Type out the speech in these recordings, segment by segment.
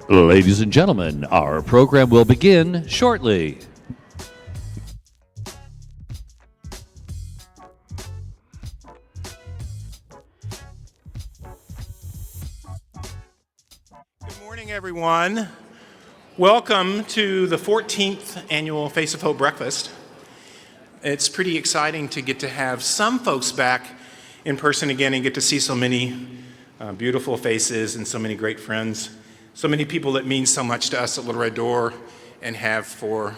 Ladies and gentlemen, our program will begin shortly. Good morning, everyone. Welcome to the 14th annual Face of Hope Breakfast. It's pretty exciting to get to have some folks back in person again and get to see so many beautiful faces and so many great friends, so many people that mean so much to us at Little Red Door and have for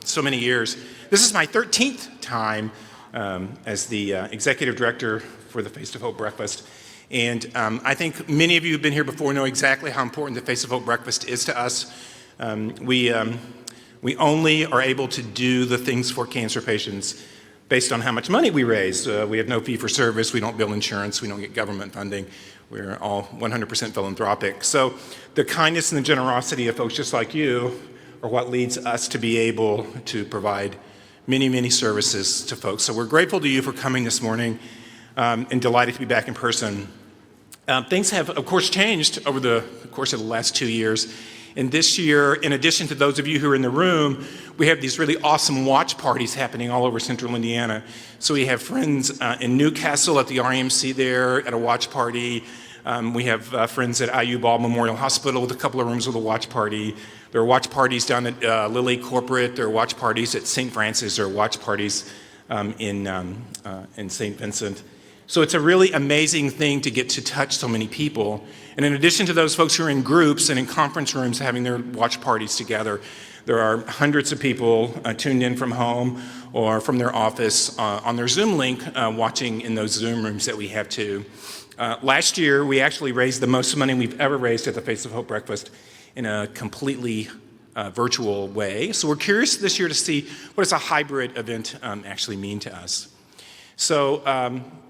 so many years. This is my 13th time as the executive director for the Face of Hope Breakfast. And I think many of you who've been here before know exactly how important the Face of Hope Breakfast is to us. We only are able to do the things for cancer patients based on how much money we raise. We have no fee for service, we don't bill insurance, we don't get government funding. We're all 100% philanthropic. So the kindness and the generosity of folks just like you are what leads us to be able to provide many, many services to folks. So we're grateful to you for coming this morning and delighted to be back in person. Things have, of course, changed over the course of the last 2 years. And this year, in addition to those of you who are in the room, we have these really awesome watch parties happening all over central Indiana. So we have friends in Newcastle at the REMC there at a watch party. We have friends at IU Ball Memorial Hospital with a couple of rooms with a watch party. There are watch parties down at Lilly Corporate. There are watch parties at St. Francis. There are watch parties in St. Vincent. So it's a really amazing thing to get to touch so many people. And in addition to those folks who are in groups and in conference rooms having their watch parties together, there are hundreds of people tuned in from home or from their office on their Zoom link watching in those Zoom rooms that we have too. Last year, we actually raised the most money we've ever raised at the Face of Hope Breakfast in a completely virtual way. So we're curious this year to see what does a hybrid event actually mean to us. So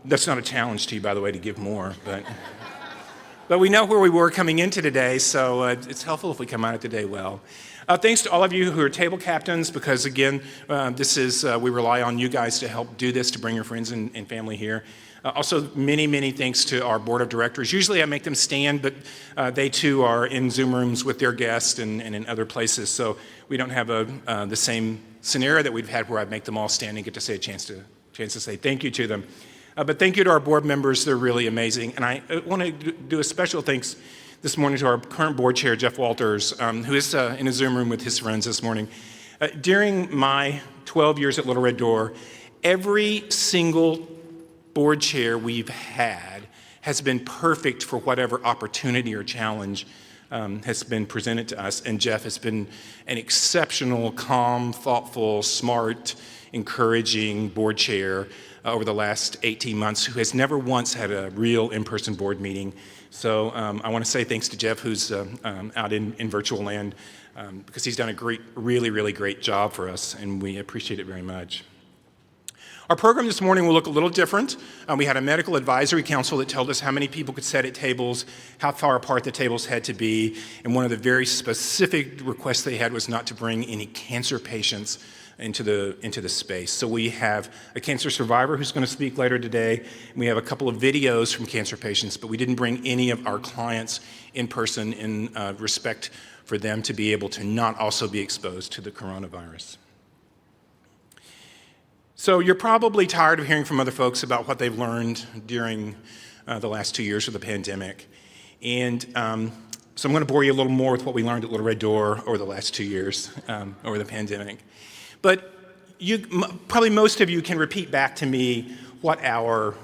that's not a challenge to you, by the way, to give more, but we know where we were coming into today, so it's helpful if we come out of today well. Thanks to all of you who are table captains, because again, we rely on you guys to help do this, to bring your friends and family here. Also, many, many thanks to our board of directors. Usually I make them stand, but they too are in Zoom rooms with their guests and in other places, so we don't have the same scenario that we've had where I make them all stand and get to say a chance to say thank you to them. But thank you to our board members, they're really amazing. And I want to do a special thanks this morning to our current board chair, Jeff Walters, who is in a Zoom room with his friends this morning. During my 12 years at Little Red Door, every single board chair we've had has been perfect for whatever opportunity or challenge has been presented to us. And Jeff has been an exceptional, calm, thoughtful, smart, encouraging board chair over the last 18 months who has never once had a real in-person board meeting. So I want to say thanks to Jeff, who's out in virtual land, because he's done a really, really great job for us, and we appreciate it very much. Our program this morning will look a little different. We had a medical advisory council that told us how many people could sit at tables, how far apart the tables had to be, and one of the very specific requests they had was not to bring any cancer patients into the space. So we have a cancer survivor who's going to speak later today. We have a couple of videos from cancer patients, but we didn't bring any of our clients in person in respect for them to be able to not also be exposed to the coronavirus. So you're probably tired of hearing from other folks about what they've learned during the last 2 years of the pandemic. And so I'm going to bore you a little more with what we learned at Little Red Door over the last 2 years over the pandemic. But probably most of you can repeat back to me what our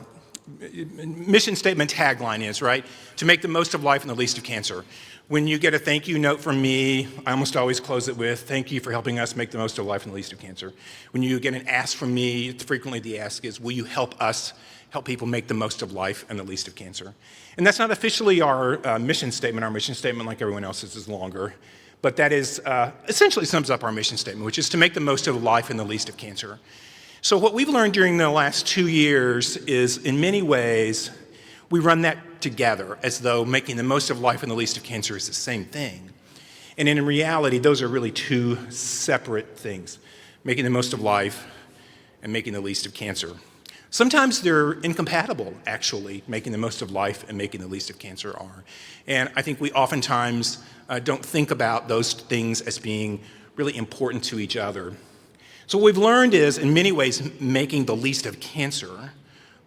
mission statement tagline is, right? To make the most of life and the least of cancer. When you get a thank you note from me, I almost always close it with, thank you for helping us make the most of life and the least of cancer. When you get an ask from me, frequently the ask is, will you help us help people make the most of life and the least of cancer? And that's not officially our mission statement. Our mission statement, like everyone else's, is longer. But that is essentially sums up our mission statement, which is to make the most of life and the least of cancer. So what we've learned during the last 2 years is, in many ways, we run that together as though making the most of life and the least of cancer is the same thing. And in reality, those are really two separate things, making the most of life and making the least of cancer. Sometimes they're incompatible, actually, making the most of life and making the least of cancer are. And I think we oftentimes don't think about those things as being really important to each other. So what we've learned is, in many ways, making the least of cancer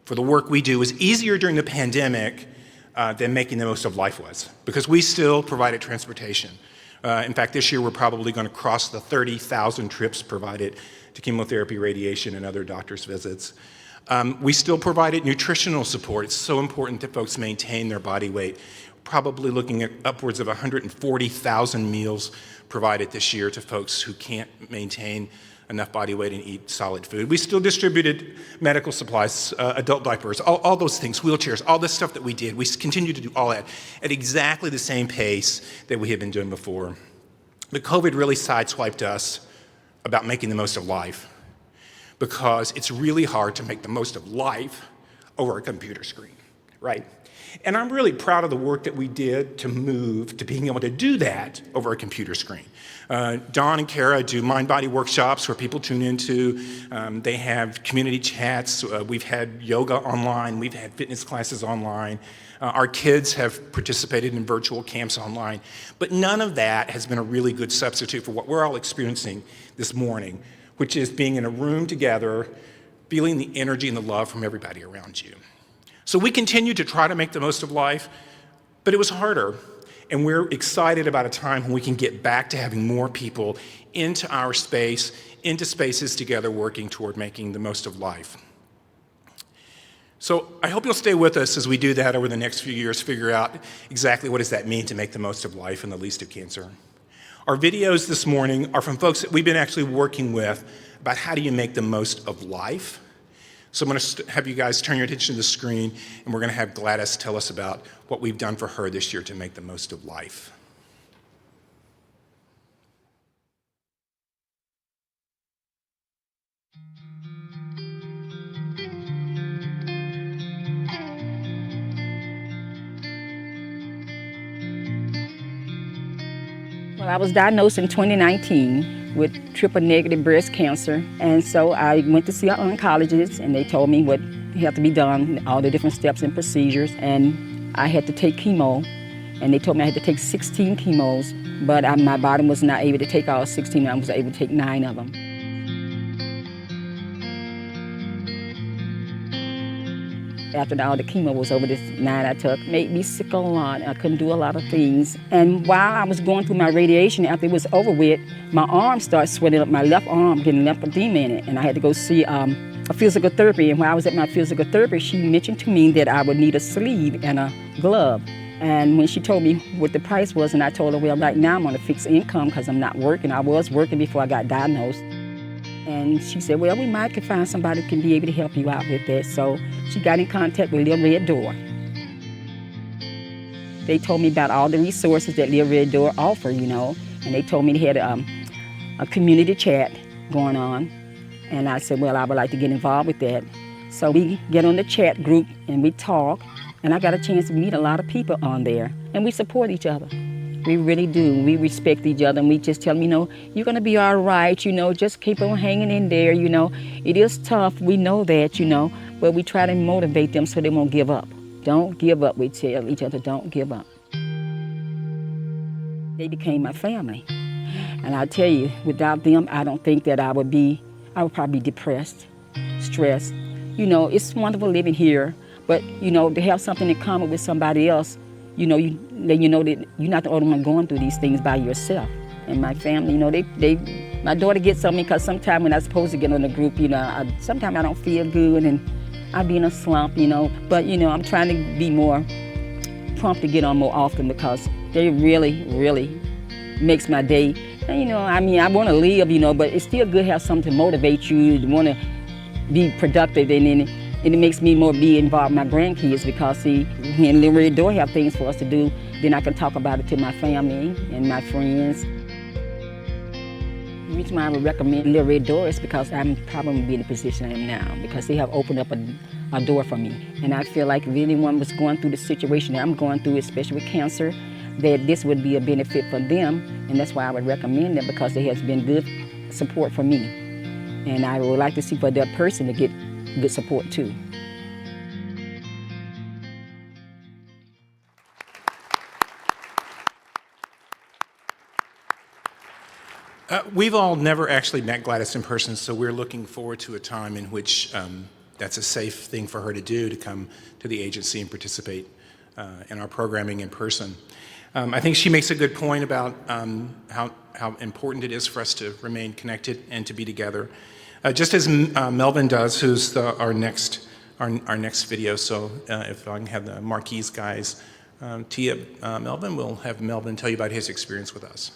for the work we do is easier during the pandemic than making the most of life was, because we still provided transportation. In fact, this year we're probably going to cross the 30,000 trips provided to chemotherapy, radiation, and other doctor's visits. We still provided nutritional support. It's so important that folks maintain their body weight. Probably looking at upwards of 140,000 meals provided this year to folks who can't maintain enough body weight and eat solid food. We still distributed medical supplies, adult diapers, all those things, wheelchairs, all this stuff that we did. We continue to do all that at exactly the same pace that we had been doing before. But COVID really sideswiped us about making the most of life, because it's really hard to make the most of life over a computer screen, right? And I'm really proud of the work that we did to move to being able to do that over a computer screen. Dawn and Kara do mind-body workshops where people tune into. They have community chats. We've had yoga online. We've had fitness classes online. Our kids have participated in virtual camps online. But none of that has been a really good substitute for what we're all experiencing this morning, which is being in a room together, feeling the energy and the love from everybody around you. So we continue to try to make the most of life, but it was harder. And we're excited about a time when we can get back to having more people into our space, into spaces together working toward making the most of life. So I hope you'll stay with us as we do that over the next few years, figure out exactly what does that mean to make the most of life and the least of cancer. Our videos this morning are from folks that we've been actually working with about how do you make the most of life. So I'm going to have you guys turn your attention to the screen, and we're going to have Gladys tell us about what we've done for her this year to make the most of life. Well, I was diagnosed in 2019 with triple-negative breast cancer, and so I went to see an oncologist, and they told me what had to be done, all the different steps and procedures, and I had to take chemo, and they told me I had to take 16 chemos, but my body was not able to take all 16. I was able to take 9 of them. After all the chemo was over, this 9 I took made me sick a lot. I couldn't do a lot of things. And while I was going through my radiation, after it was over with, my arm started swelling up, my left arm, getting lymphedema in it. And I had to go see a physical therapy. And while I was at my physical therapy, she mentioned to me that I would need a sleeve and a glove. And when she told me what the price was, and I told her, well, right now I'm on a fixed income because I'm not working. I was working before I got diagnosed. And she said, well, we might could find somebody who can be able to help you out with that. So she got in contact with Little Red Door. They told me about all the resources that Little Red Door offer, you know, and they told me they had a community chat going on. And I said, well, I would like to get involved with that. So we get on the chat group and we talk, and I got a chance to meet a lot of people on there, and we support each other. We really do. We respect each other, and we just tell them, you know, you're going to be all right, you know, just keep on hanging in there, you know. It is tough, we know that, you know, but we try to motivate them so they won't give up. Don't give up, we tell each other, don't give up. They became my family. And I tell you, without them, I don't think that I would probably be depressed, stressed. You know, it's wonderful living here, but, you know, to have something in common with somebody else, you know, then you know that you're not the only one going through these things by yourself. And my family, you know, my daughter gets something because sometimes when I'm supposed to get on the group, you know, sometimes I don't feel good and I be in a slump, you know. But, you know, I'm trying to be more prompt to get on more often because they really, really makes my day. And, you know, I mean, I want to live, you know, but it's still good to have something to motivate you, to want to be productive, and it makes me more be involved with my grandkids because, see, when Little Red Door have things for us to do, then I can talk about it to my family and my friends. The reason why I would recommend Little Red Door is because I'm probably be in the position I am now because they have opened up a door for me. And I feel like if anyone was going through the situation that I'm going through, especially with cancer, that this would be a benefit for them. And that's why I would recommend them because it has been good support for me. And I would like to see for that person to get good support too. We've all never actually met Gladys in person, so we're looking forward to a time in which that's a safe thing for her to do, to come to the agency and participate in our programming in person. I think she makes a good point about how important it is for us to remain connected and to be together, just as Melvin does, who's our next video. So if I can have the Marquise guys tee up Melvin, we'll have Melvin tell you about his experience with us.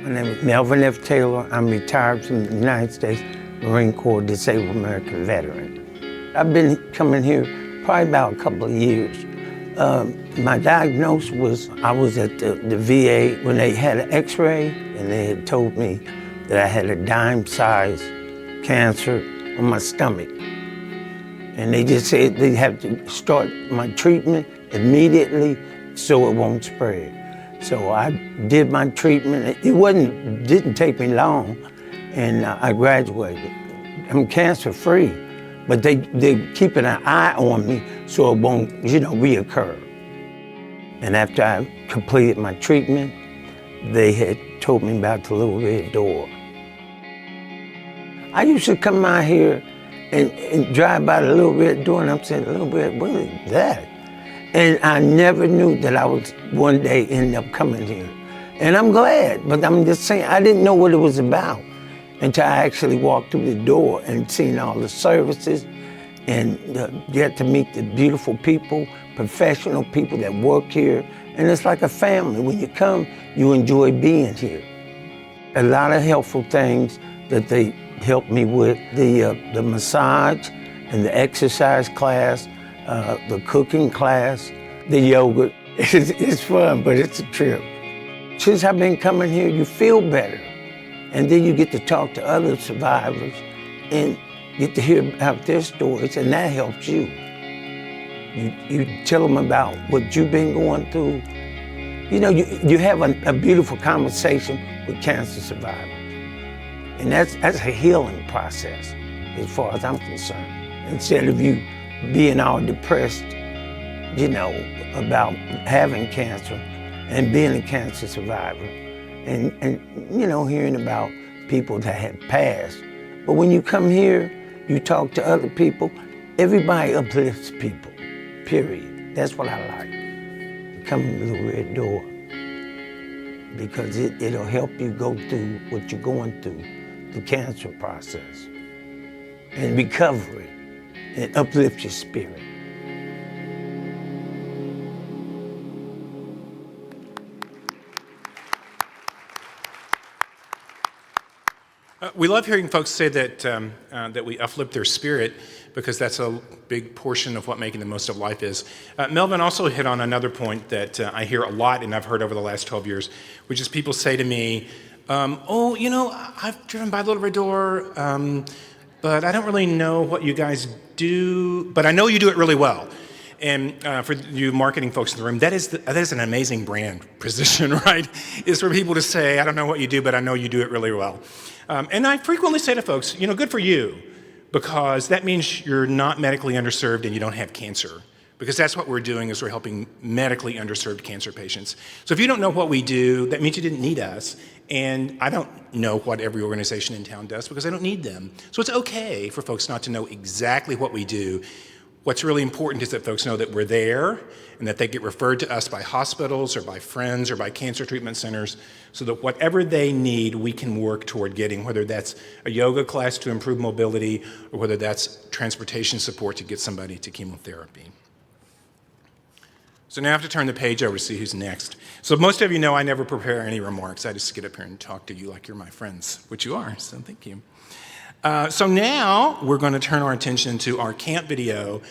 My name is Melvin F. Taylor. I'm retired from the United States Marine Corps Disabled American Veteran. I've been coming here probably about a couple of years. My diagnosis was I was at the VA when they had an x-ray and they had told me that I had a dime-sized cancer on my stomach. And they just said they have to start my treatment immediately so it won't spread. So I did my treatment. It didn't take me long, and I graduated. I'm cancer-free, but they're keeping an eye on me so it won't, reoccur. And after I completed my treatment, they had told me about the Little Red Door. I used to come out here and drive by the Little Red Door, and I'm saying, Little Red, what is that? And I never knew that I would one day end up coming here. And I'm glad, but I'm just saying, I didn't know what it was about until I actually walked through the door and seen all the services and get to meet the beautiful people, professional people that work here. And it's like a family. When you come, you enjoy being here. A lot of helpful things that they helped me with, the massage and the exercise class, the cooking class, the yoga. It's fun, but it's a trip. Since I've been coming here, you feel better. And then you get to talk to other survivors and get to hear about their stories, and that helps you. You tell them about what you've been going through. You have a beautiful conversation with cancer survivors. And that's a healing process, as far as I'm concerned. Instead of you being all depressed, about having cancer and being a cancer survivor and hearing about people that have passed. But when you come here, you talk to other people, everybody uplifts people, period. That's what I like. Come to the Red Door, because it'll help you go through what you're going through, the cancer process and recovery. It uplifts your spirit. We love hearing folks say that we uplift their spirit, because that's a big portion of what making the most of life is. Melvin also hit on another point that I hear a lot, and I've heard over the last 12 years, which is people say to me, I've driven by Little Red Door, but I don't really know what you guys do, but I know you do it really well. And for you marketing folks in the room, that is an amazing brand position, right? Is for people to say, I don't know what you do, but I know you do it really well. And I frequently say to folks, good for you, because that means you're not medically underserved and you don't have cancer. Because that's what we're doing, is we're helping medically underserved cancer patients. So if you don't know what we do, that means you didn't need us. And I don't know what every organization in town does, because I don't need them. So it's okay for folks not to know exactly what we do. What's really important is that folks know that we're there and that they get referred to us by hospitals or by friends or by cancer treatment centers, so that whatever they need, we can work toward getting, whether that's a yoga class to improve mobility or whether that's transportation support to get somebody to chemotherapy. So now I have to turn the page over to see who's next. So most of you know I never prepare any remarks. I just get up here and talk to you like you're my friends, which you are, so thank you. So now we're going to turn our attention to our camp video.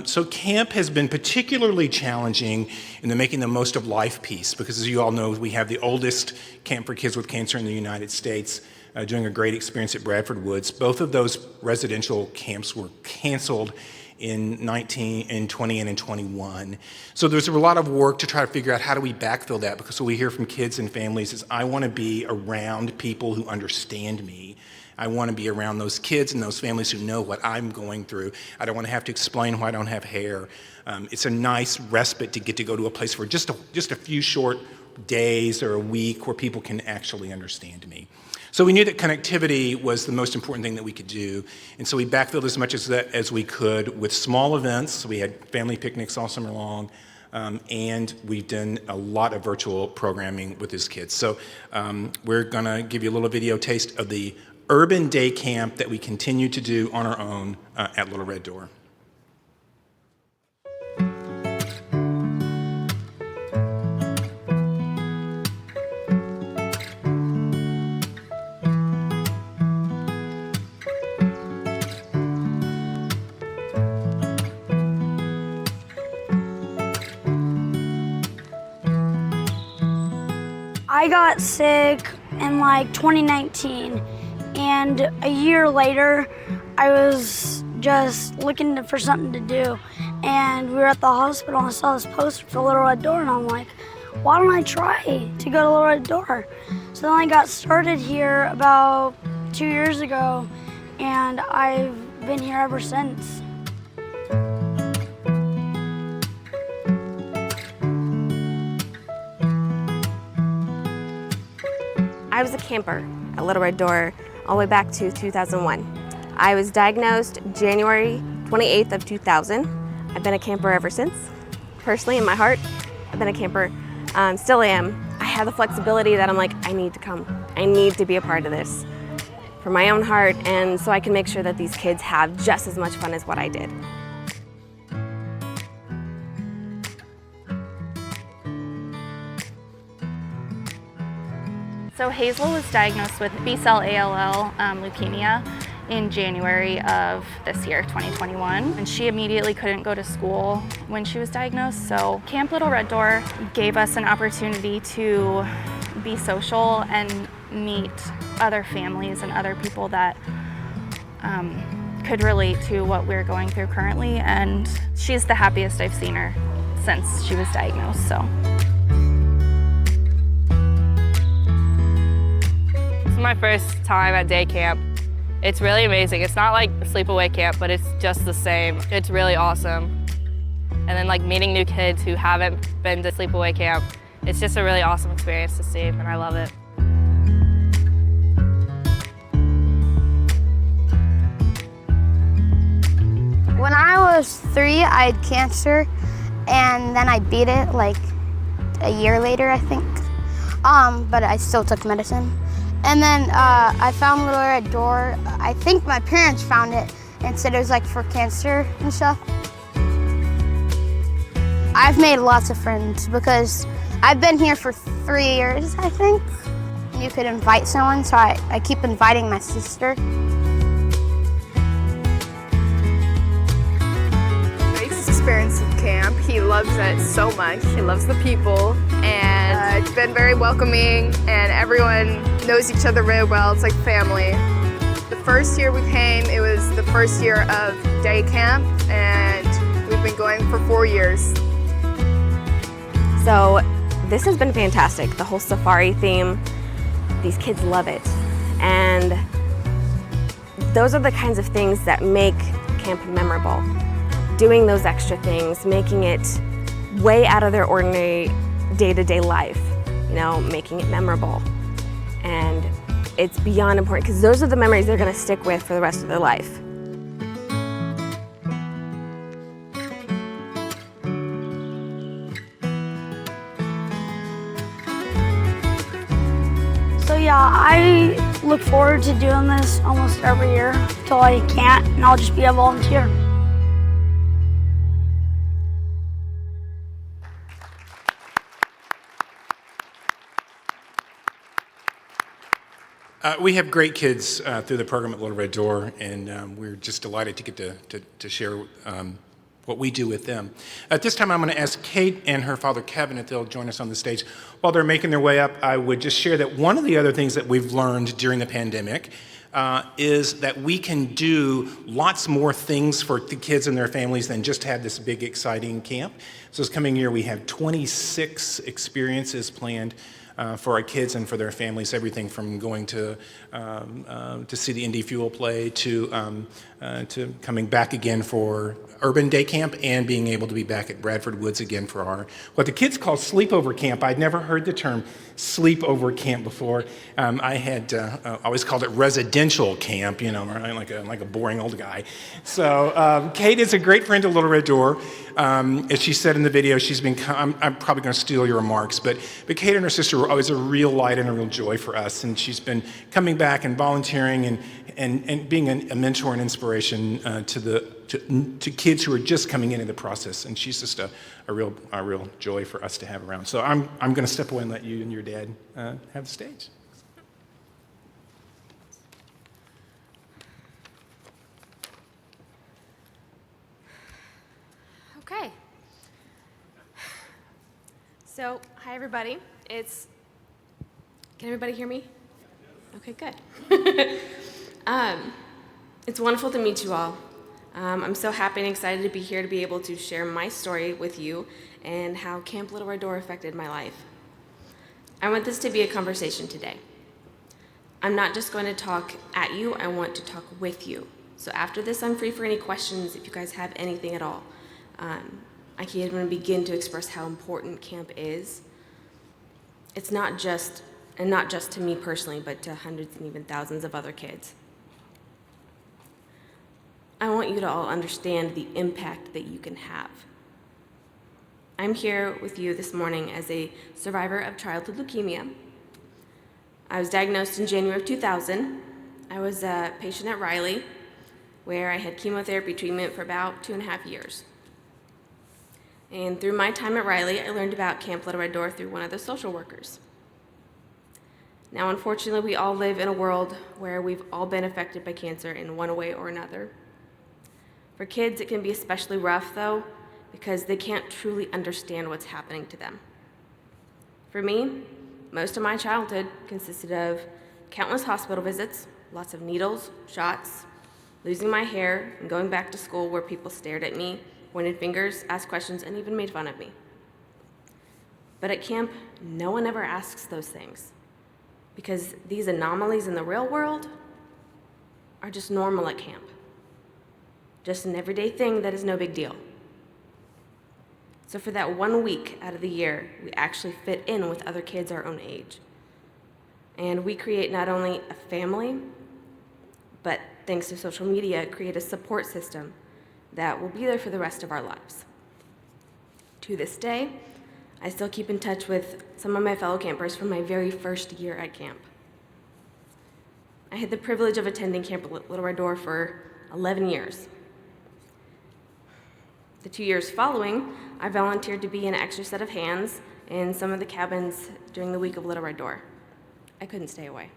So camp has been particularly challenging in the making the most of life piece, because as you all know, we have the oldest camp for kids with cancer in the United States, doing a great experience at Bradford Woods. Both of those residential camps were canceled in 20, and in 21. So there's a lot of work to try to figure out how do we backfill that, because what we hear from kids and families is, I want to be around people who understand me. I want to be around those kids and those families who know what I'm going through. I don't want to have to explain why I don't have hair. It's a nice respite to get to go to a place for just a few short days or a week where people can actually understand me. So we knew that connectivity was the most important thing that we could do, and so we backfilled as much as we could with small events. We had family picnics all summer long, and we've done a lot of virtual programming with these kids. So we're gonna give you a little video taste of the urban day camp that we continue to do on our own at Little Red Door. I got sick in like 2019, and a year later, I was just looking for something to do, and we were at the hospital and I saw this poster for Little Red Door, and I'm like, why don't I try to go to Little Red Door? So then I got started here about 2 years ago, and I've been here ever since. I was a camper at Little Red Door all the way back to 2001. I was diagnosed January 28th of 2000. I've been a camper ever since. Personally, in my heart, I've been a camper, still am. I have the flexibility that I'm like, I need to come. I need to be a part of this for my own heart, and so I can make sure that these kids have just as much fun as what I did. So Hazel was diagnosed with B-cell ALL leukemia in January of this year, 2021, and she immediately couldn't go to school when she was diagnosed. So Camp Little Red Door gave us an opportunity to be social and meet other families and other people that could relate to what we're going through currently, and she's the happiest I've seen her since she was diagnosed. So. My first time at day camp. It's really amazing. It's not like sleepaway camp, but it's just the same. It's really awesome. And then like meeting new kids who haven't been to sleepaway camp, it's just a really awesome experience to see, and I love it. When I was 3, I had cancer, and then I beat it like a year later, I think. But I still took medicine. And then I found Little Red Door. I think my parents found it and said it was like for cancer and stuff. I've made lots of friends because I've been here for 3 years, I think. You could invite someone, so I keep inviting my sister. Nice experience at camp. He loves it so much. He loves the people, and it's been very welcoming, and everyone knows each other really well. It's like family. The first year we came, it was the first year of day camp, and we've been going for 4 years. So this has been fantastic. The whole safari theme, these kids love it. And those are the kinds of things that make camp memorable. Doing those extra things, making it way out of their ordinary day-to-day life, you know, making it memorable. And it's beyond important because those are the memories they're going to stick with for the rest of their life. So yeah, I look forward to doing this almost every year until I can't, and I'll just be a volunteer. We have great kids through the program at Little Red Door, and we're just delighted to get to share what we do with them. At this time, I'm going to ask Kate and her father, Kevin, if they'll join us on the stage. While they're making their way up, I would just share that one of the other things that we've learned during the pandemic is that we can do lots more things for the kids and their families than just have this big, exciting camp. So this coming year, we have 26 experiences planned for our kids and for their families, everything from going to see the Indy Fuel play to coming back again for Urban Day Camp and being able to be back at Bradford Woods again for our, what the kids call sleepover camp. I'd never heard the term sleepover camp before. I had always called it residential camp, you know, like a boring old guy. So Kate is a great friend of Little Red Door. As she said in the video, she's been, I'm probably going to steal your remarks, but Kate and her sister were always a real light and a real joy for us, and she's been coming back and volunteering and being a mentor and inspiration to kids who are just coming into the process, and she's just a real joy for us to have around. So I'm going to step away and let you and your dad have the stage. Okay. So, hi everybody. Can everybody hear me? Okay, good. It's wonderful to meet you all. I'm so happy and excited to be here to be able to share my story with you and how Camp Little Red Door affected my life. I want this to be a conversation today. I'm not just going to talk at you, I want to talk with you. So after this, I'm free for any questions if you guys have anything at all. I can't even begin to express how important camp is. It's not just to me personally, but to hundreds and even thousands of other kids. I want you to all understand the impact that you can have. I'm here with you this morning as a survivor of childhood leukemia. I was diagnosed in January of 2000. I was a patient at Riley, where I had chemotherapy treatment for about 2.5 years. And through my time at Riley, I learned about Camp Little Red Door through one of the social workers. Now, unfortunately, we all live in a world where we've all been affected by cancer in one way or another. For kids, it can be especially rough, though, because they can't truly understand what's happening to them. For me, most of my childhood consisted of countless hospital visits, lots of needles, shots, losing my hair, and going back to school where people stared at me, pointed fingers, asked questions, and even made fun of me. But at camp, no one ever asks those things, because these anomalies in the real world are just normal at camp. Just an everyday thing that is no big deal. So for that 1 week out of the year, we actually fit in with other kids our own age. And we create not only a family, but thanks to social media, create a support system that will be there for the rest of our lives. To this day, I still keep in touch with some of my fellow campers from my very first year at camp. I had the privilege of attending Camp Little Red Door for 11 years. The 2 years following, I volunteered to be an extra set of hands in some of the cabins during the week of Little Red Door. I couldn't stay away.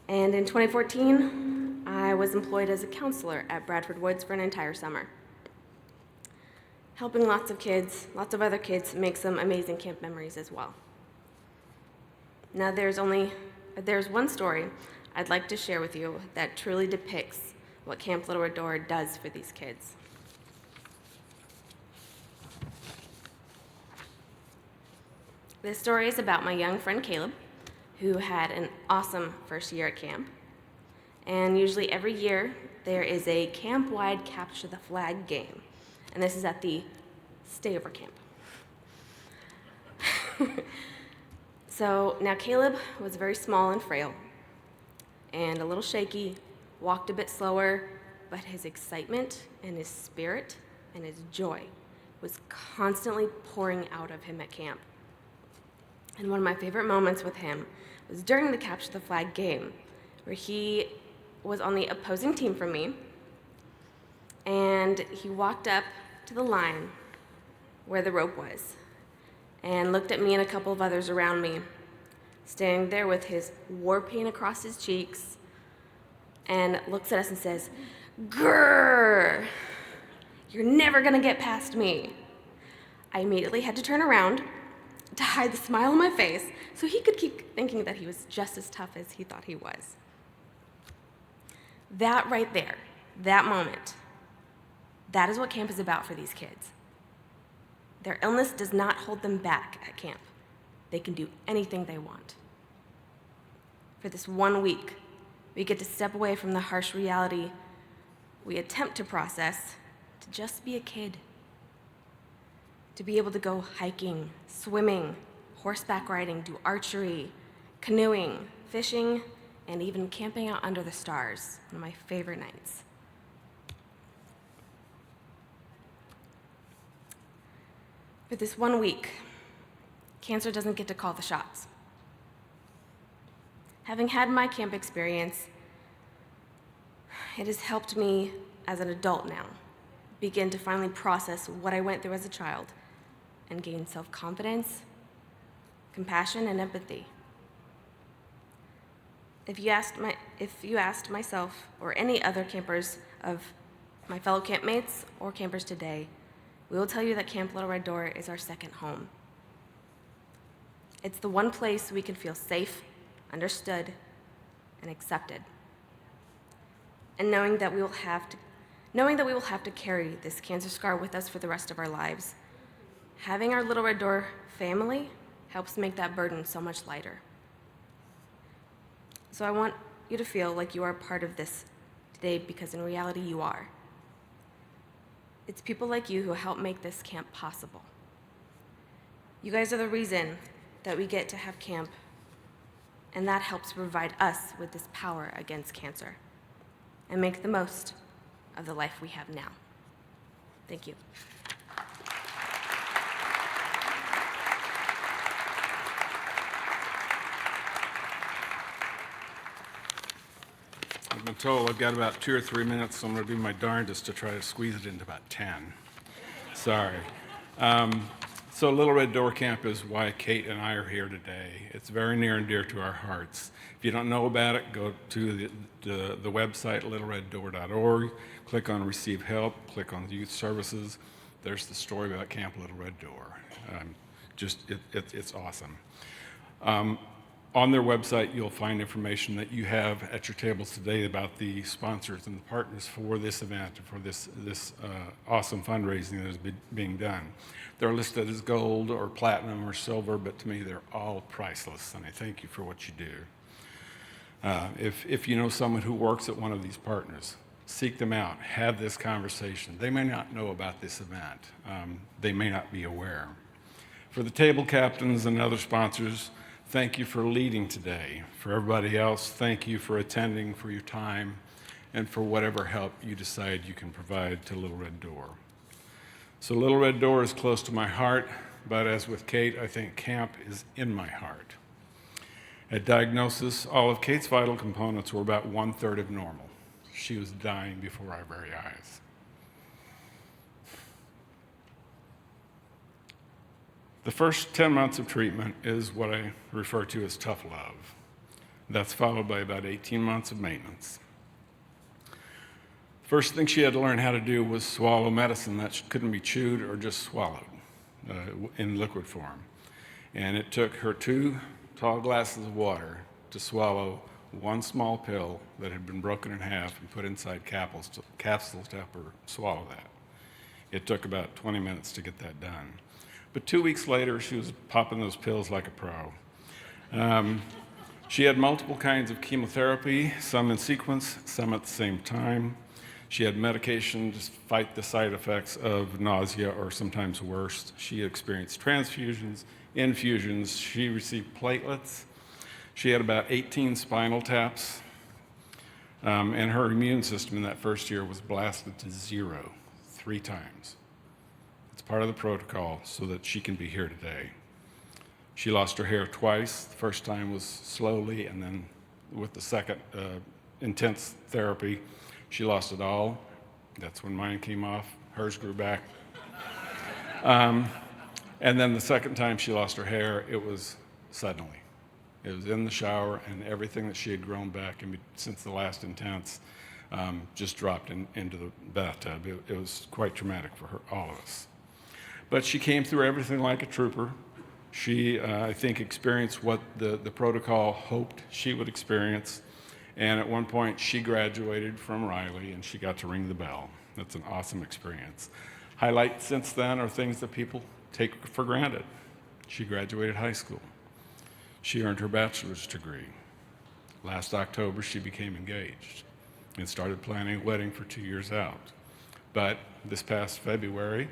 And in 2014, I was employed as a counselor at Bradford Woods for an entire summer, helping lots of kids, lots of other kids, make some amazing camp memories as well. Now there's one story I'd like to share with you that truly depicts what Camp Little Red Door does for these kids. This story is about my young friend Caleb, who had an awesome first year at camp. And usually every year, there is a camp-wide capture the flag game. And this is at the stayover camp. So now Caleb was very small and frail, and a little shaky, walked a bit slower, but his excitement and his spirit and his joy was constantly pouring out of him at camp. And one of my favorite moments with him was during the Capture the Flag game, where he was on the opposing team from me, and he walked up to the line where the rope was, and looked at me and a couple of others around me, standing there with his war paint across his cheeks, and looks at us and says, "Grrr, you're never gonna get past me." I immediately had to turn around to hide the smile on my face so he could keep thinking that he was just as tough as he thought he was. That right there, that moment, that is what camp is about for these kids. Their illness does not hold them back at camp. They can do anything they want. For this 1 week, we get to step away from the harsh reality we attempt to process to just be a kid. To be able to go hiking, swimming, horseback riding, do archery, canoeing, fishing, and even camping out under the stars, one of my favorite nights. For this 1 week, cancer doesn't get to call the shots. Having had my camp experience, it has helped me as an adult now begin to finally process what I went through as a child and gain self-confidence, compassion, and empathy. If you asked myself or any other campers of my fellow campmates or campers today, we will tell you that Camp Little Red Door is our second home. It's the one place we can feel safe, understood, and accepted. And knowing that we will have to carry this cancer scar with us for the rest of our lives, having our Little Red Door family helps make that burden so much lighter. So I want you to feel like you are a part of this today, because in reality you are. It's people like you who help make this camp possible. You guys are the reason that we get to have camp, and that helps provide us with this power against cancer and make the most of the life we have now. Thank you. I've been told I've got about 2 or 3 minutes, so I'm going to do my darndest to try to squeeze it into about 10. Sorry. So Little Red Door Camp is why Kate and I are here today. It's very near and dear to our hearts. If you don't know about it, go to the website, littlereddoor.org, click on Receive Help, click on Youth Services. There's the story about Camp Little Red Door. It's awesome. On their website, you'll find information that you have at your tables today about the sponsors and the partners for this event, for this awesome fundraising that is being done. They're listed as gold or platinum or silver, but to me, they're all priceless, and I thank you for what you do. If you know someone who works at one of these partners, seek them out, have this conversation. They may not know about this event. They may not be aware. For the table captains and other sponsors, thank you for leading today. For everybody else, thank you for attending, for your time, and for whatever help you decide you can provide to Little Red Door. So Little Red Door is close to my heart, but as with Kate, I think camp is in my heart. At diagnosis, all of Kate's vital components were about 1/3 of normal. She was dying before our very eyes. The first 10 months of treatment is what I refer to as tough love. That's followed by about 18 months of maintenance. First thing she had to learn how to do was swallow medicine that couldn't be chewed or just swallowed in liquid form. And it took her 2 tall glasses of water to swallow 1 small pill that had been broken in half and put inside capsules to help her swallow that. It took about 20 minutes to get that done. But 2 weeks later, she was popping those pills like a pro. She had multiple kinds of chemotherapy, some in sequence, some at the same time. She had medication to fight the side effects of nausea or sometimes worse. She experienced transfusions, infusions. She received platelets. She had about 18 spinal taps. And her immune system in that first year was blasted to 0 3 times. It's part of the protocol so that she can be here today. She lost her hair twice. The first time was slowly, and then with the second intense therapy, she lost it all. That's when mine came off. Hers grew back. And then the second time she lost her hair, it was suddenly. It was in the shower, and everything that she had grown back since the last intense just dropped into the bathtub. It was quite traumatic for her, all of us. But she came through everything like a trooper. She, I think, experienced what the protocol hoped she would experience, And at one point, she graduated from Riley, and she got to ring the bell. That's an awesome experience. Highlights since then are things that people take for granted. She graduated high school. She earned her bachelor's degree. Last October, she became engaged and started planning a wedding for 2 years out. But this past February,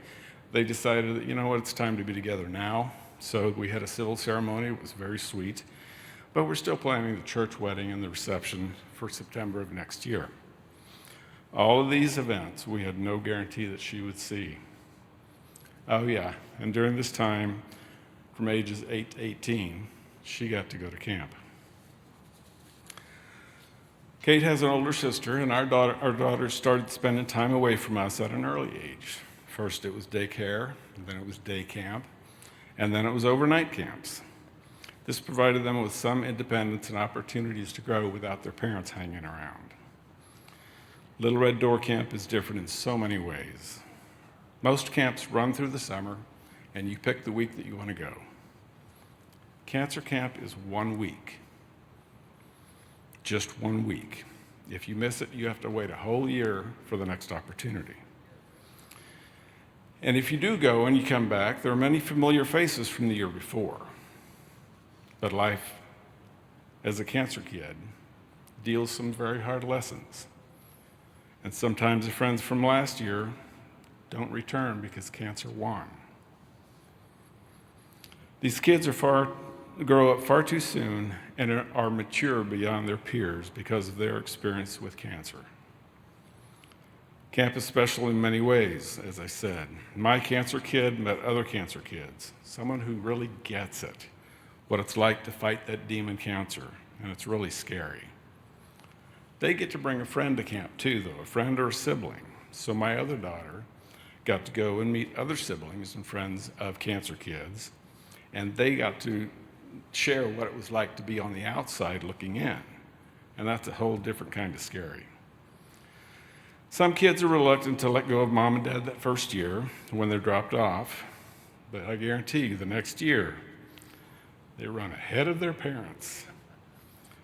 they decided that, you know what, it's time to be together now. So we had a civil ceremony. It was very sweet. But we're still planning the church wedding and the reception for September of next year. All of these events, we had no guarantee that she would see. Oh yeah, and during this time, from ages 8 to 18, she got to go to camp. Kate has an older sister, and our daughter started spending time away from us at an early age. First it was daycare, and then it was day camp, and then it was overnight camps. This provided them with some independence and opportunities to grow without their parents hanging around. Little Red Door Camp is different in so many ways. Most camps run through the summer, and you pick the week that you want to go. Cancer Camp is 1 week. Just 1 week. If you miss it, you have to wait a whole year for the next opportunity. And if you do go and you come back, there are many familiar faces from the year before. But life as a cancer kid deals some very hard lessons. And sometimes the friends from last year don't return because cancer won. These kids grow up far too soon and are mature beyond their peers because of their experience with cancer. Camp is special in many ways, as I said. My cancer kid met other cancer kids, someone who really gets it, what it's like to fight that demon cancer, and it's really scary. They get to bring a friend to camp too, though, a friend or a sibling. So my other daughter got to go and meet other siblings and friends of cancer kids, and they got to share what it was like to be on the outside looking in. And that's a whole different kind of scary. Some kids are reluctant to let go of mom and dad that first year when they're dropped off, but I guarantee you the next year, they run ahead of their parents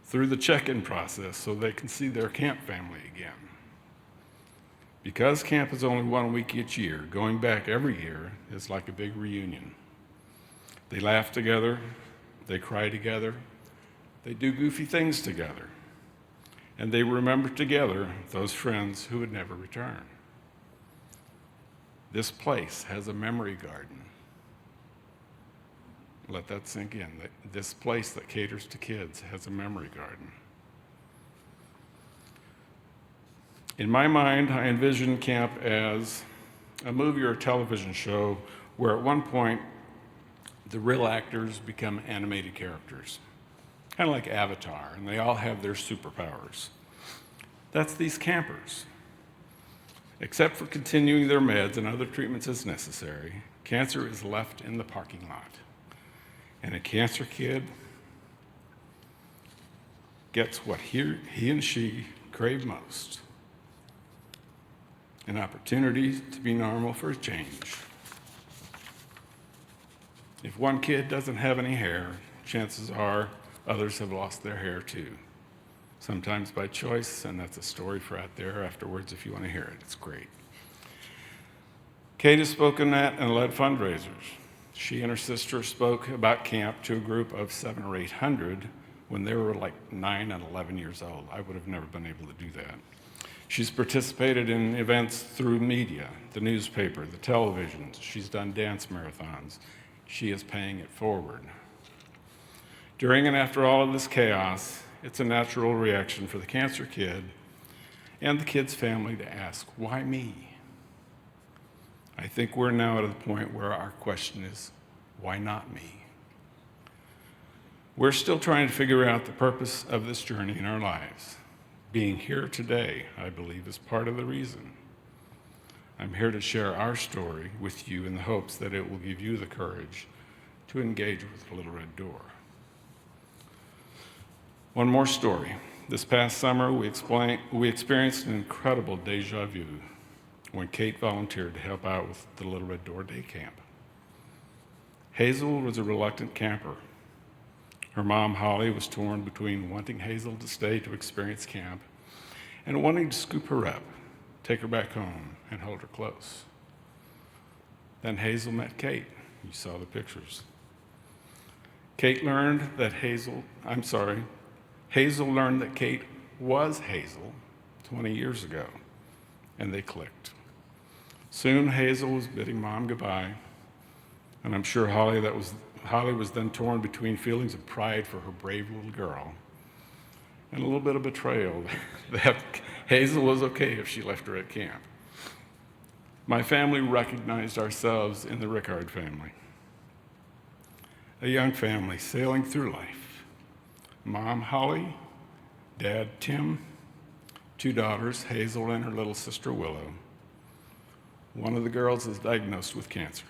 through the check-in process so they can see their camp family again. Because camp is only 1 week each year, going back every year is like a big reunion. They laugh together, they cry together, they do goofy things together, and they remember together those friends who would never return. This place has a memory garden. Let that sink in. This place that caters to kids has a memory garden. In my mind, I envision camp as a movie or a television show where at one point the real actors become animated characters, kind of like Avatar, and they all have their superpowers. That's these campers. Except for continuing their meds and other treatments as necessary, cancer is left in the parking lot. And a cancer kid gets what he and she crave most, an opportunity to be normal for a change. If one kid doesn't have any hair, chances are others have lost their hair too. Sometimes by choice, and that's a story for out there afterwards if you want to hear it. It's great. Kate has spoken at and led fundraisers. She and her sister spoke about camp to a group of 700 or 800 when they were like 9 and 11 years old. I would have never been able to do that. She's participated in events through media, the newspaper, the television. She's done dance marathons. She is paying it forward. During and after all of this chaos, it's a natural reaction for the cancer kid and the kid's family to ask, why me? I think we're now at a point where our question is, why not me? We're still trying to figure out the purpose of this journey in our lives. Being here today, I believe, is part of the reason. I'm here to share our story with you in the hopes that it will give you the courage to engage with Little Red Door. One more story. This past summer, we experienced an incredible deja vu when Kate volunteered to help out with the Little Red Door Day Camp. Hazel was a reluctant camper. Her mom, Holly, was torn between wanting Hazel to stay to experience camp and wanting to scoop her up, take her back home, and hold her close. Then Hazel met Kate. You saw the pictures. Hazel learned that Kate was Hazel 20 years ago, and they clicked. Soon Hazel was bidding Mom goodbye, and I'm sure Holly was then torn between feelings of pride for her brave little girl and a little bit of betrayal that Hazel was okay if she left her at camp. My family recognized ourselves in the Rickard family, a young family sailing through life. Mom, Holly, Dad, Tim, 2 daughters, Hazel and her little sister, Willow. One of the girls is diagnosed with cancer.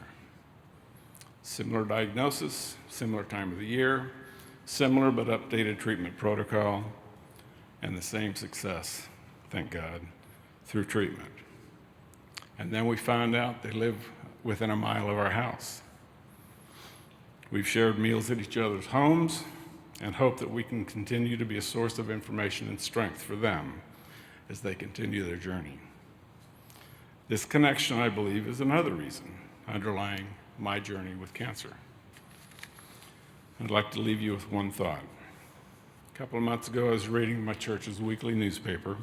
Similar diagnosis, similar time of the year, similar but updated treatment protocol, and the same success, thank God, through treatment. And then we found out they live within a mile of our house. We've shared meals at each other's homes and hope that we can continue to be a source of information and strength for them as they continue their journey. This connection, I believe, is another reason underlying my journey with cancer. I'd like to leave you with one thought. A couple of months ago, I was reading my church's weekly newspaper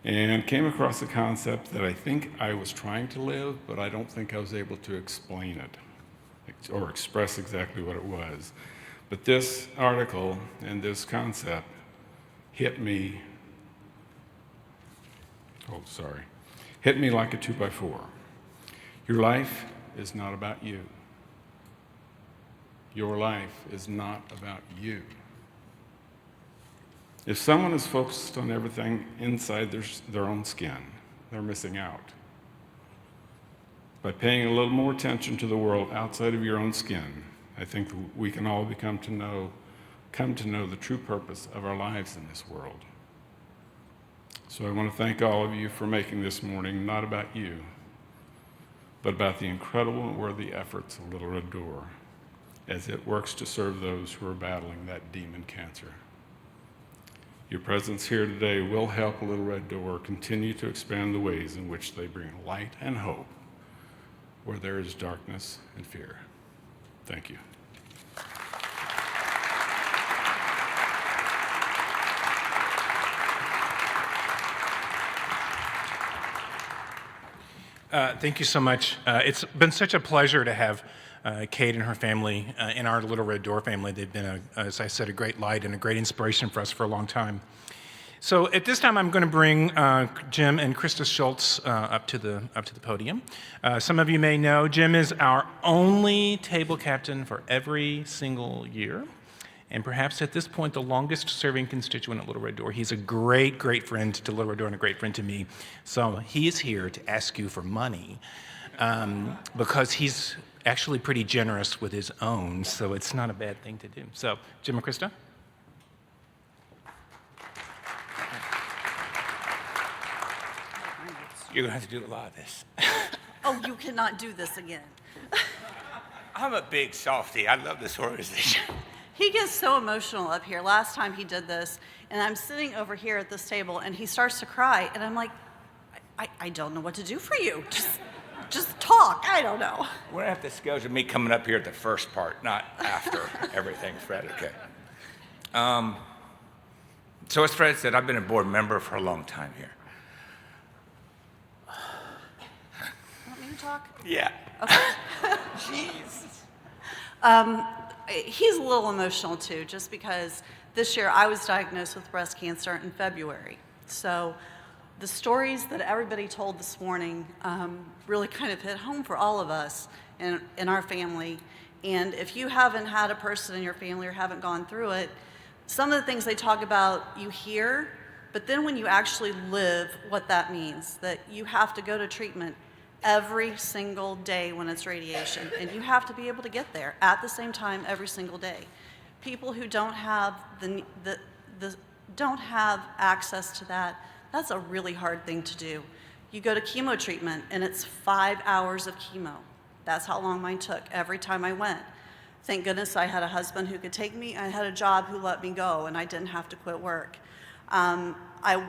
and came across a concept that I think I was trying to live, but I don't think I was able to explain it or express exactly what it was. But this article and this concept hit me like a 2x4. Your life is not about you. Your life is not about you. If someone is focused on everything inside their own skin, they're missing out. By paying a little more attention to the world outside of your own skin, I think we can all come to know the true purpose of our lives in this world. So I want to thank all of you for making this morning not about you, but about the incredible and worthy efforts of Little Red Door as it works to serve those who are battling that demon cancer. Your presence here today will help Little Red Door continue to expand the ways in which they bring light and hope where there is darkness and fear. Thank you. Thank you so much. It's been such a pleasure to have Kate and her family in our Little Red Door family. They've been, as I said, a great light and a great inspiration for us for a long time. So at this time, I'm going to bring Jim and Krista Schultz up to the podium. Some of you may know Jim is our only table captain for every single year, and perhaps at this point the longest serving constituent at Little Red Door. He's a great, great friend to Little Red Door and a great friend to me. So he is here to ask you for money because he's actually pretty generous with his own, so it's not a bad thing to do. So Jim and Krista? You're going to have to do a lot of this. Oh, you cannot do this again. I'm a big softie. I love this organization. He gets so emotional up here. Last time he did this, and I'm sitting over here at this table, and he starts to cry, and I'm like, I don't know what to do for you. Just talk. I don't know. We're going to have to schedule me coming up here at the first part, not after everything, Fred. Okay. So as Fred said, I've been a board member for a long time here. Want me to talk? Yeah. Okay. Jeez. He's a little emotional too, just because this year I was diagnosed with breast cancer in February. So the stories that everybody told this morning really kind of hit home for all of us in our family. And if you haven't had a person in your family or haven't gone through it, some of the things they talk about you hear, but then when you actually live what that means, that you have to go to treatment every single day when it's radiation, and you have to be able to get there at the same time every single day. People who don't have don't have access to that, that's a really hard thing to do. You go to chemo treatment and it's 5 hours of chemo. That's how long mine took every time I went. Thank goodness I had a husband who could take me. I had a job who let me go, and I didn't have to quit work. I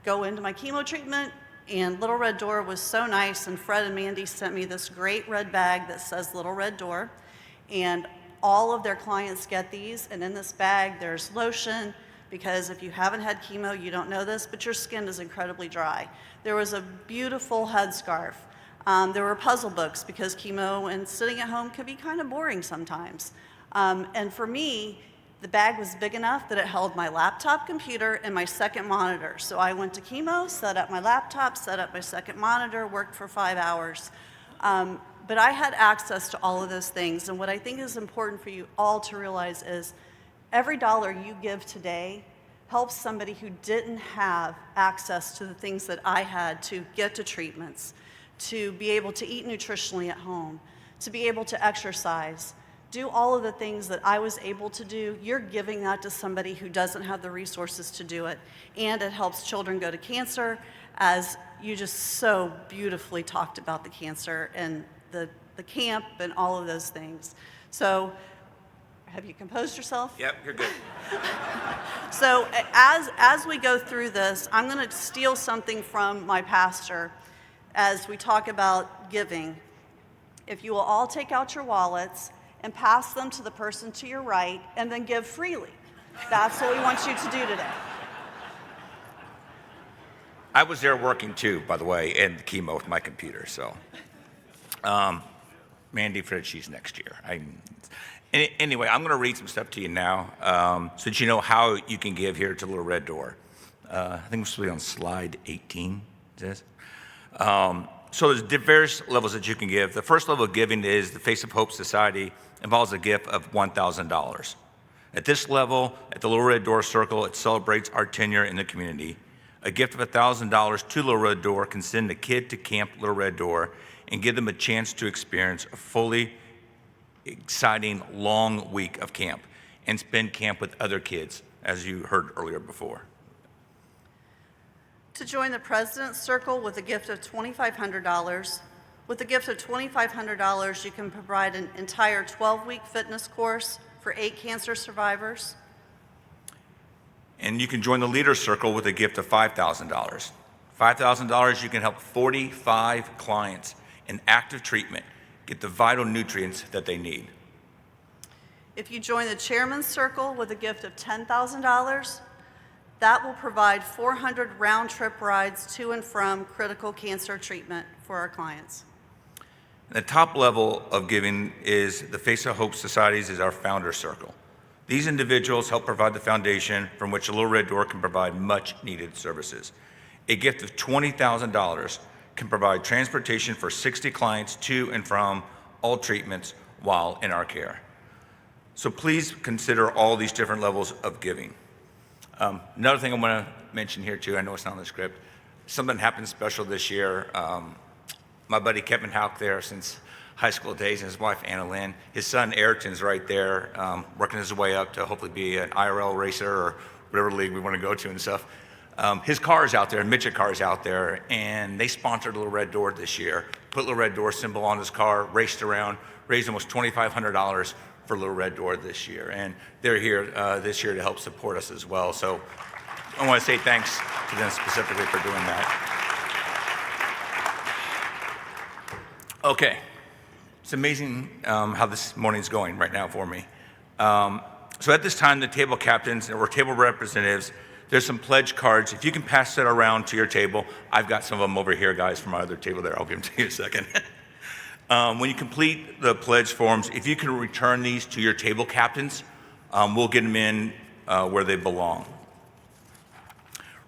go into my chemo treatment, and Little Red Door was so nice, and Fred and Mandy sent me this great red bag that says Little Red Door, and all of their clients get these, and in this bag there's lotion, because if you haven't had chemo, you don't know this, but your skin is incredibly dry. There was a beautiful headscarf. There were puzzle books, because chemo and sitting at home can be kind of boring sometimes. And for me, the bag was big enough that it held my laptop computer and my second monitor. So I went to chemo, set up my laptop, set up my second monitor, worked for 5 hours. But I had access to all of those things. And what I think is important for you all to realize is every dollar you give today helps somebody who didn't have access to the things that I had to get to treatments, to be able to eat nutritionally at home, to be able to exercise, do all of the things that I was able to do. You're giving that to somebody who doesn't have the resources to do it. And it helps children go to cancer, as you just so beautifully talked about the cancer and the camp and all of those things. So, have you composed yourself? Yep, you're good. So as we go through this, I'm going to steal something from my pastor as we talk about giving. If you will all take out your wallets and pass them to the person to your right, and then give freely. That's what we want you to do today. I was there working too, by the way, in the chemo with my computer, so. Mandy, Fred, she's next year. Anyway, I'm going to read some stuff to you now, so that you know how you can give here to Little Red Door. I think we're supposed to be on slide 18, it says. So there's various levels that you can give. The first level of giving is the Face of Hope Society, involves a gift of $1,000. At this level, at the Little Red Door Circle, it celebrates our tenure in the community. A gift of $1,000 to Little Red Door can send a kid to Camp Little Red Door and give them a chance to experience a fully exciting long week of camp and spend camp with other kids, as you heard earlier before. To join the President's Circle with a gift of $2,500. With a gift of $2,500, you can provide an entire 12-week fitness course for 8 cancer survivors. And you can join the Leaders Circle with a gift of $5,000. $5,000, you can help 45 clients in active treatment get the vital nutrients that they need. If you join the Chairman's Circle with a gift of $10,000, that will provide 400 round-trip rides to and from critical cancer treatment for our clients. The top level of giving is the Face of Hope Societies is our Founder Circle. These individuals help provide the foundation from which the Little Red Door can provide much-needed services. A gift of $20,000 can provide transportation for 60 clients to and from all treatments while in our care. So please consider all these different levels of giving. Another thing I want to mention here too, I know it's not on the script, something happened special this year. My buddy Kevin Houck there since high school days, and his wife Anna Lynn. His son Ayrton's right there, working his way up to hopefully be an IRL racer or whatever league we want to go to and stuff. His car is out there, midget car is out there, and they sponsored Little Red Door this year. Put Little Red Door symbol on his car, raced around, raised almost $2,500 for Little Red Door this year. And they're here this year to help support us as well. So I want to say thanks to them specifically for doing that. Okay, it's amazing how this morning's going right now for me. So at this time, the table captains or table representatives, there's some pledge cards. If you can pass that around to your table, I've got some of them over here, guys, from my other table there. I'll give them to you in a second. When you complete the pledge forms, if you can return these to your table captains, we'll get them in where they belong.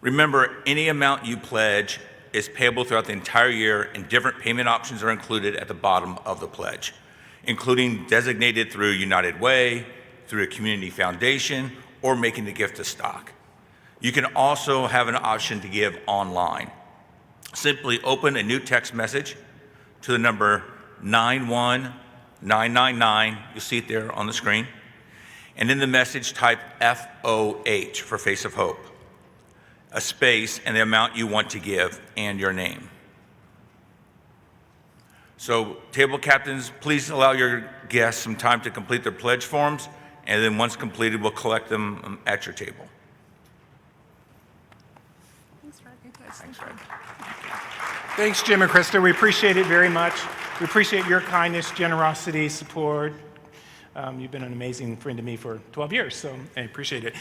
Remember, any amount you pledge is payable throughout the entire year, and different payment options are included at the bottom of the pledge, including designated through United Way, through a community foundation, or making the gift to stock. You can also have an option to give online. Simply open a new text message to the number 91999. You'll see it there on the screen. And in the message, type FOH for Face of Hope, a space, and the amount you want to give, and your name. So table captains, please allow your guests some time to complete their pledge forms, and then once completed, we'll collect them at your table. Thanks, Fred. Thanks, Jim and Krista. We appreciate it very much. We appreciate your kindness, generosity, support. You've been an amazing friend to me for 12 years, so I appreciate it.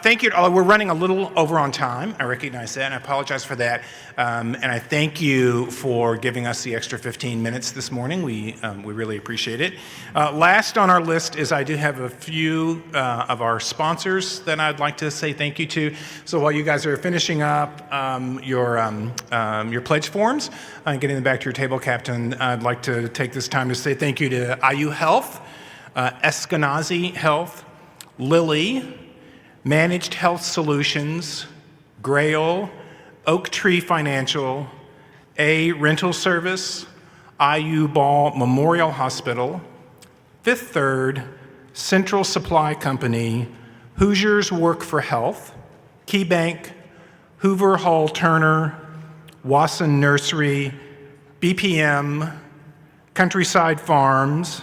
Thank you to all. We're running a little over on time. I recognize that, and I apologize for that. And I thank you for giving us the extra 15 minutes this morning. We really appreciate it. Last on our list is I do have a few of our sponsors that I'd like to say thank you to. So while you guys are finishing up your pledge forms and getting them back to your table captain, I'd like to take this time to say thank you to IU Health, Eskenazi Health, Lilly, Managed Health Solutions, Grail, Oak Tree Financial, A Rental Service, IU Ball Memorial Hospital, Fifth Third, Central Supply Company, Hoosiers Work for Health, KeyBank, Hoover Hall Turner, Wasson Nursery, BPM, Countryside Farms,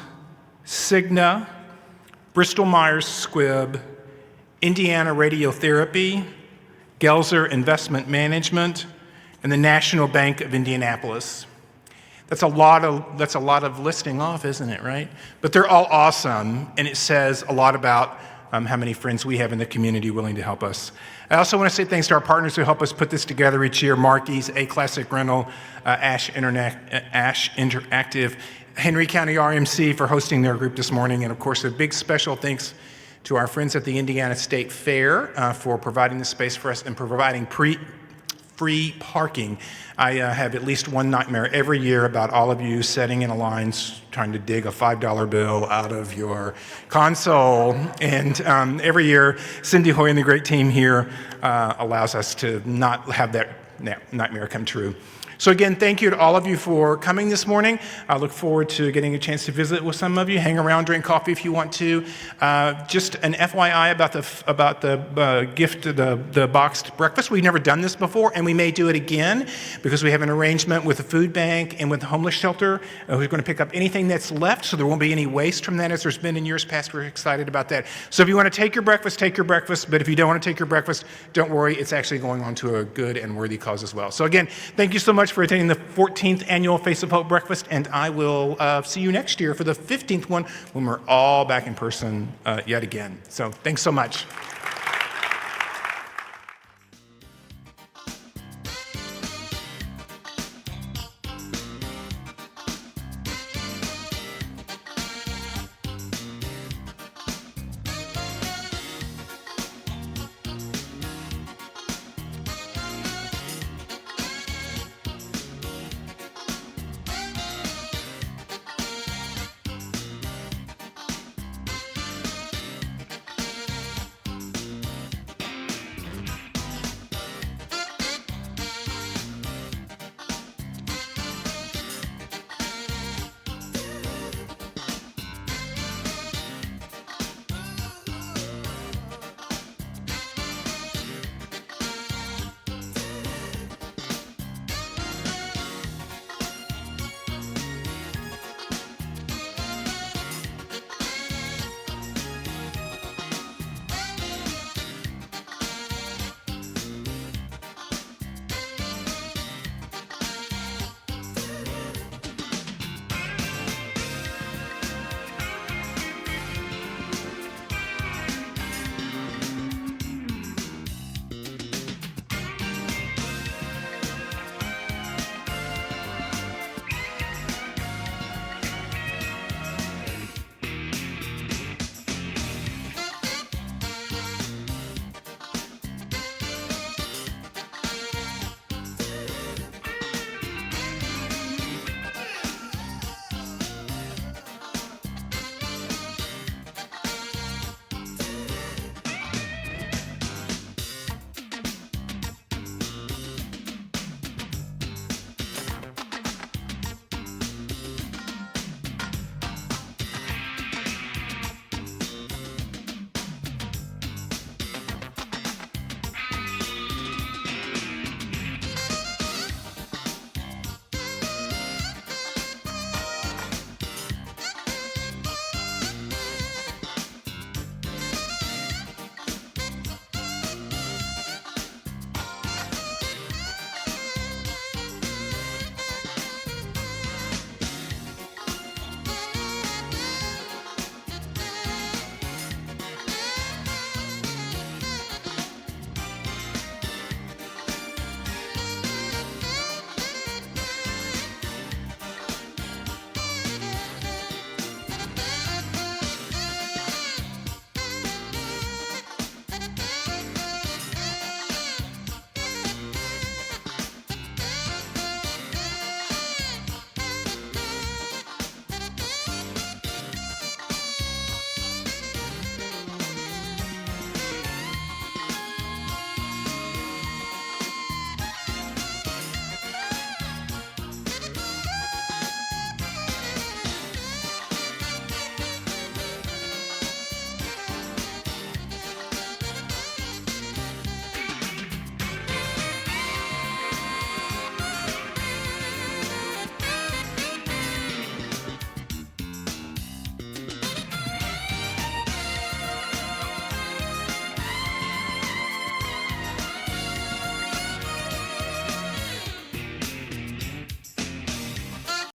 Cigna, Bristol Myers Squibb, Indiana Radiotherapy, Gelser Investment Management, and the National Bank of Indianapolis. That's a lot of listing off, isn't it, right? But they're all awesome, and it says a lot about how many friends we have in the community willing to help us. I also want to say thanks to our partners who help us put this together each year: Marquis, A Classic Rental, Ash Interactive, Henry County RMC for hosting their group this morning, and of course a big special thanks to our friends at the Indiana State Fair for providing the space for us and providing free parking. I have at least one nightmare every year about all of you sitting in a line trying to dig a $5 bill out of your console. And every year, Cindy Hoy and the great team here allows us to not have that nightmare come true. So again, thank you to all of you for coming this morning. I look forward to getting a chance to visit with some of you, hang around, drink coffee if you want to. Just an FYI about the gift, the boxed breakfast. We've never done this before, and we may do it again because we have an arrangement with the food bank and with the homeless shelter who's going to pick up anything that's left, so there won't be any waste from that as there's been in years past. We're excited about that. So if you want to take your breakfast, take your breakfast. But if you don't want to take your breakfast, don't worry. It's actually going on to a good and worthy cause as well. So again, thank you so much for attending the 14th annual Face of Hope Breakfast, and I will see you next year for the 15th one when we're all back in person yet again. So thanks so much.